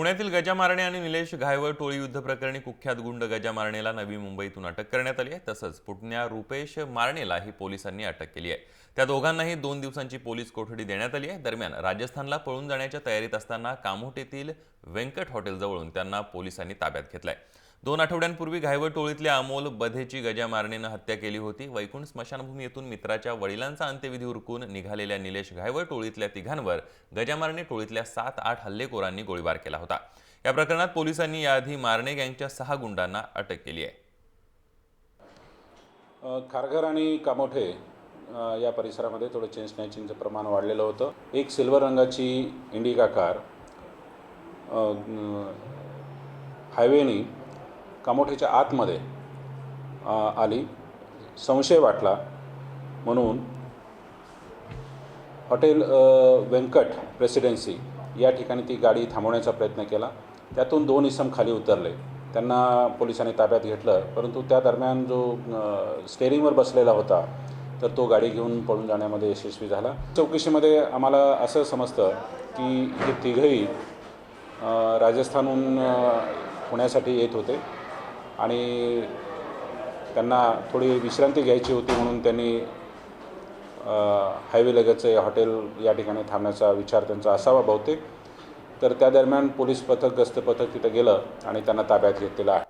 पुण्यातील गजा मारणे आणि निलेश घायवळ टोळी युद्ध प्रकरणी कुख्यात गुंड गजा मारणेला नवी मुंबईतून अटक करण्यात आली आहे। तसंच पुतण्या रुपेश मारणेलाही पोलिसांनी अटक केली आहे। त्या दोघांनाही 2 दिवसांची पोलीस कोठडी देण्यात आली आहे। दरम्यान राजस्थानला पळून जाण्याच्या तयारीत असताना कामोठेतील वेंकट हॉटेलजवळून त्यांना पोलिसांनी ताब्यात घेतलंय। 2 आठवड्यांपूर्वी घायवळ टोळीतल्या अमोल बधेची गजा मारणेनं हत्या केली होती। वैकुंठ स्मशानभूमी येथून मित्राच्या वडिलांचा अंत्यविधी उरकून निघालेल्या निलेश घायवळ टोळीतल्या तिघांवर गजा मारणे टोळीतल्या 7-8 हल्लेखोरांनी गोळीबार केला होता। या प्रकरणात पोलिसांनी याआधी मारणे गँगच्या 6 गुंडांना अटक केली आहे। खारघर आणि कामोठे या परिसरामध्ये थोडं चेन स्नॅचिंगचं प्रमाण वाढलेलं होतं। एक सिल्वर रंगाची इंडिका कार हायवेनी कामोठेच्या आतमध्ये आली। संशय वाटला म्हणून हॉटेल वेंकट प्रेसिडेन्सी या ठिकाणी ती गाडी थांबवण्याचा प्रयत्न केला। त्यातून 2 इसम खाली उतरले, त्यांना पोलिसांनी ताब्यात घेतलं। परंतु त्या दरम्यान जो स्टेअरिंगवर बसलेला होता तर तो गाडी घेऊन पळून जाण्यामध्ये यशस्वी झाला। चौकशीमध्ये आम्हाला असं समजतं की हे तिघही राजस्थानहून पुण्यासाठी येत होते आणि त्यांना थोडी विश्रांती घ्यायची होती म्हणून त्यांनी हायवेलगतचे हॉटेल या ठिकाणी थांबण्याचा विचार त्यांचा असावा बहुतेक। तर त्या दरम्यान पोलीस पथक गस्त पथक तिथे गेलं आणि त्यांना ताब्यात घेतलेलं आहे।